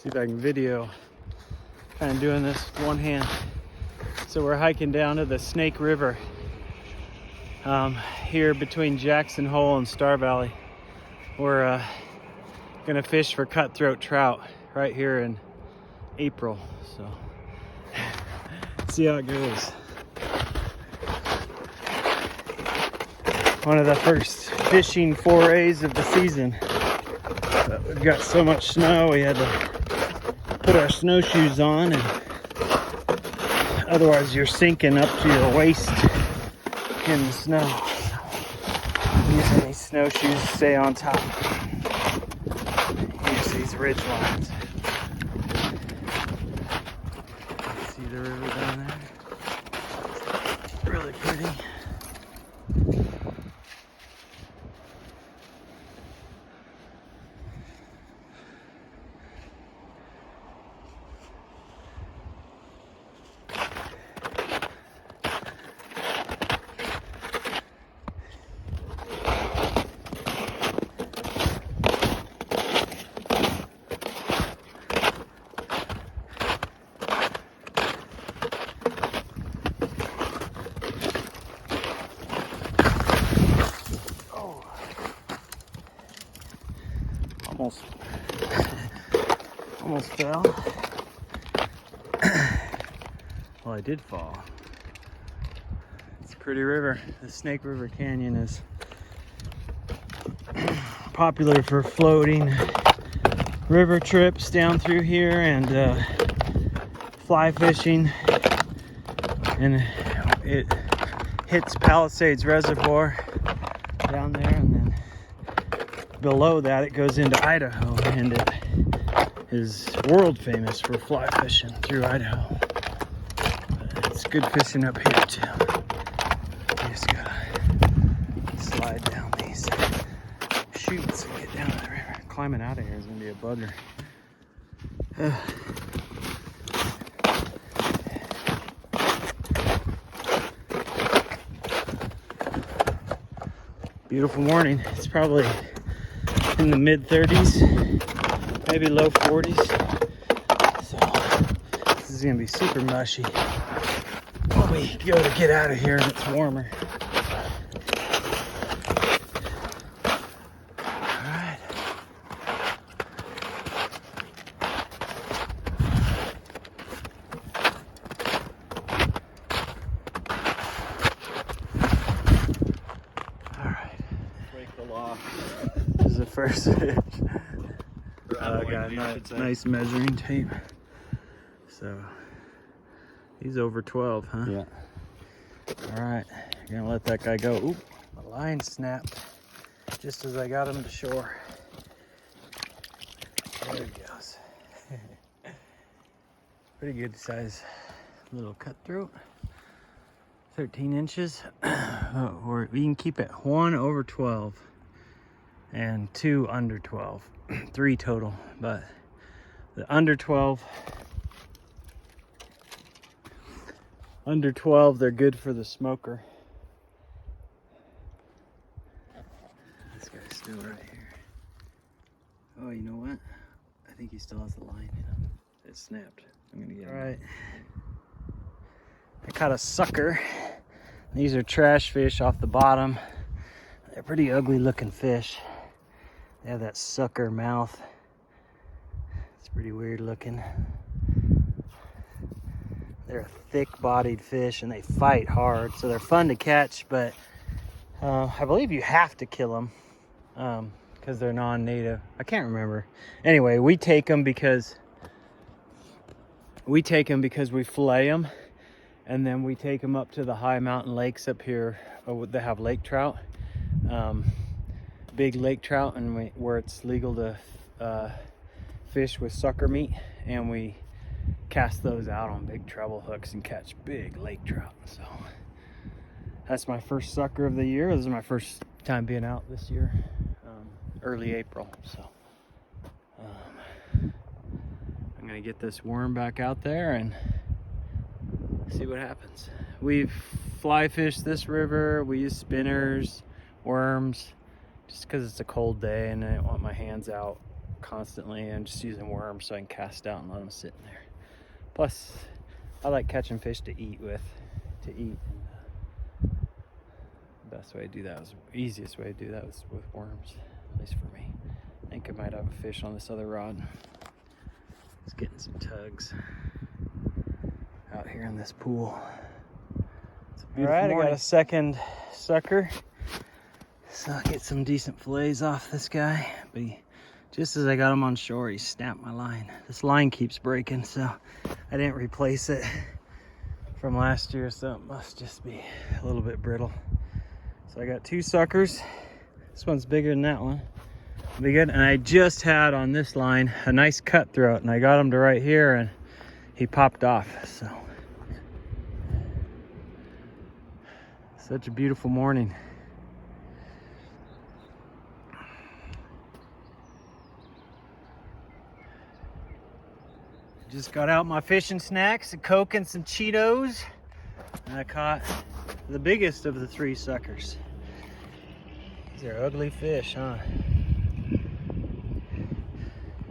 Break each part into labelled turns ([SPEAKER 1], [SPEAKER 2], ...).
[SPEAKER 1] See if I can video. Kind of doing this with one hand. So we're hiking down to the Snake River here between Jackson Hole and Star Valley. We're gonna fish for cutthroat trout right here in April. So see how it goes. One of the first fishing forays of the season. But we've got so much snow, we had to put our snowshoes on, and otherwise you're sinking up to your waist in the snow. Using these snowshoes to stay on top. Here's these ridge lines. See the river down there? Really pretty. Almost fell. Well, I did fall. It's a pretty river. The Snake River Canyon is popular for floating river trips down through here and fly fishing. And it hits Palisades Reservoir down there, and then below that it goes into Idaho, and it is world famous for fly fishing through Idaho. But it's good fishing up here too. You just gotta slide down these chutes and get down to the river. Climbing out of here is gonna be a bugger. Beautiful morning. It's probably in the mid 30s, maybe low 40s. So this is gonna be super mushy when we go to get out of here and it's warmer. All right. All right.
[SPEAKER 2] Break the law.
[SPEAKER 1] This is the first fish. Got nice measuring tape. So he's over 12, huh?
[SPEAKER 2] Yeah.
[SPEAKER 1] All right, gonna let that guy go. Oop, my line snapped just as I got him to shore. There he goes. Pretty good size little cutthroat. 13 inches. Or we can keep it 1 over 12 and 2 under 12. 3 total, but the under 12 they're good for the smoker. This guy's still right here. Oh, you know what? I think he still has the line in him. It snapped. I'm gonna get him. All right. I caught a sucker. These are trash fish off the bottom. They're pretty ugly looking fish. They have that sucker mouth. It's pretty weird looking. They're a thick-bodied fish and they fight hard, so they're fun to catch, but I believe you have to kill them because they're non-native. I can't remember. Anyway, we take them because we fillet them, and then we take them up to the high mountain lakes up here that have lake trout. Big lake trout, and where it's legal to fish with sucker meat, and we cast those out on big treble hooks and catch big lake trout. So that's my first sucker of the year. This is my first time being out this year, early April. So I'm gonna get this worm back out there and see what happens. We've fly fished this river. We use spinners, worms, just because it's a cold day and I don't want my hands out constantly. I'm just using worms so I can cast out and let them sit in there. Plus, I like catching fish to eat with, The best way to do that is, easiest way to do that is with worms, at least for me. I think I might have a fish on this other rod. It's getting some tugs out here in this pool. All right, I got a second sucker. So I'll get some decent fillets off this guy. But just as I got him on shore, he snapped my line. This line keeps breaking, so I didn't replace it from last year, so it must just be a little bit brittle. So I got 2 suckers. This one's bigger than that one. Be good. And I just had on this line a nice cutthroat, and I got him to right here, and he popped off. So such a beautiful morning. Just got out my fishing snacks, a Coke and some Cheetos, and I caught the biggest of the 3 suckers. These are ugly fish, huh?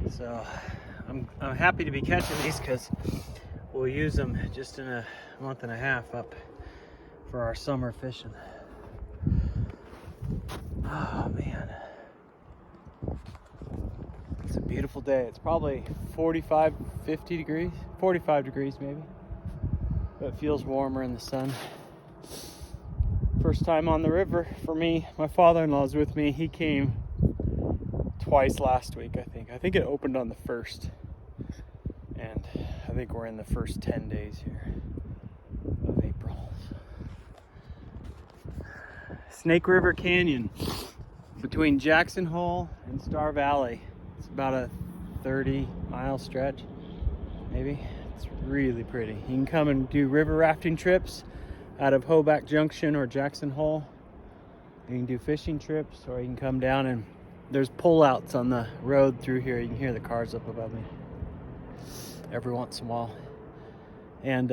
[SPEAKER 1] So I'm happy to be catching these because we'll use them just in a month and a half up for our summer fishing. Oh man, it's a beautiful day. It's probably 45, 50 degrees, 45 degrees maybe, but it feels warmer in the sun. First time on the river for me. My father-in-law's with me. He came twice last week, I think. I think it opened on the 1st, and I think we're in the first 10 days here of April. Snake River Canyon between Jackson Hole and Star Valley. It's about a 30-mile stretch, maybe. It's really pretty. You can come and do river rafting trips out of Hoback Junction or Jackson Hole. You can do fishing trips, or you can come down, and there's pullouts on the road through here. You can hear the cars up above me every once in a while. And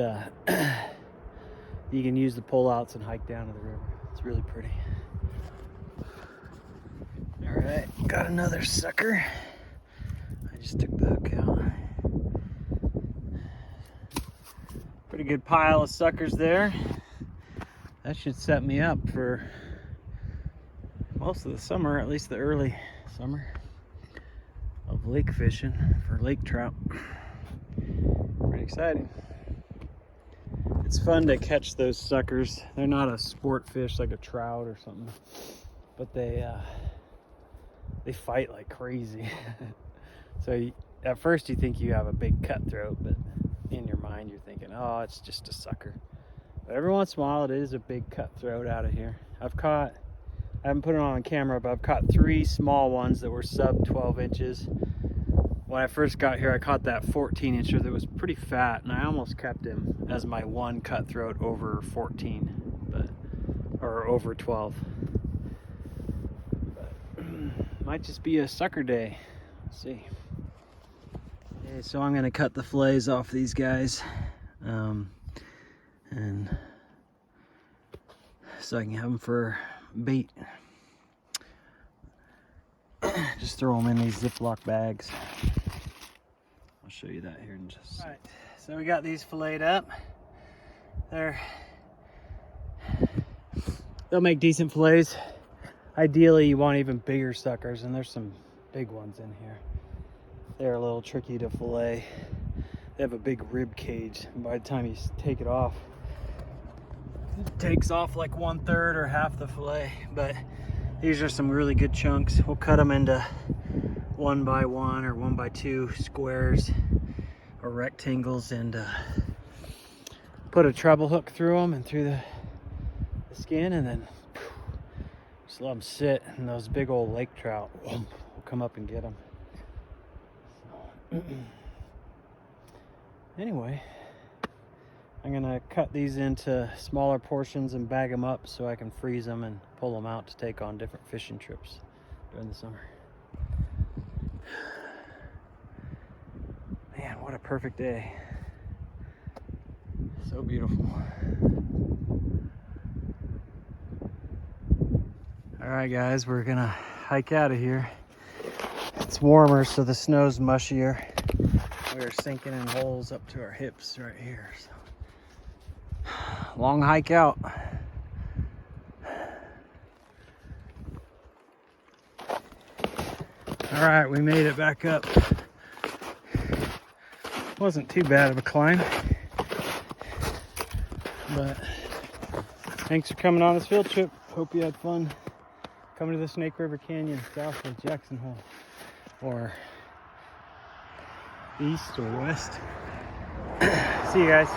[SPEAKER 1] you can use the pullouts and hike down to the river. It's really pretty. All right, got another sucker. I just took the hook out. Pretty good pile of suckers there. That should set me up for most of the summer, at least the early summer, of lake fishing for lake trout. Pretty exciting. It's fun to catch those suckers. They're not a sport fish like a trout or something, but they fight like crazy. So at first you think you have a big cutthroat, but in your mind you're thinking, oh, it's just a sucker. But every once in a while it is a big cutthroat out of here. I haven't put it on camera, but I've caught 3 small ones that were sub 12 inches. When I first got here, I caught that 14-incher that was pretty fat, and I almost kept him as my one cutthroat over 14, or over 12. But might just be a sucker day. Let's see. Okay, so I'm gonna cut the fillets off these guys, and so I can have them for bait. Just throw them in these Ziploc bags. I'll show you that here in just a second. All right, so we got these filleted up. They'll make decent fillets. Ideally, you want even bigger suckers, and there's some big ones in here. They're a little tricky to fillet. They have a big rib cage, and by the time you take it off, it takes off like 1/3 or half the fillet. But these are some really good chunks. We'll cut them into 1x1 or 1x2 squares or rectangles, and put a treble hook through them and through the skin, and then just let them sit, and those big old lake trout will come up and get them. So, anyway, I'm gonna cut these into smaller portions and bag them up so I can freeze them and pull them out to take on different fishing trips during the summer. Man, what a perfect day. So beautiful. All right, guys, we're gonna hike out of here. It's warmer, so the snow's mushier. We are sinking in holes up to our hips right here. So. Long hike out. All right, we made it back up. Wasn't too bad of a climb, but thanks for coming on this field trip. Hope you had fun coming to the Snake River Canyon south of Jackson Hole, or east or west. See you guys.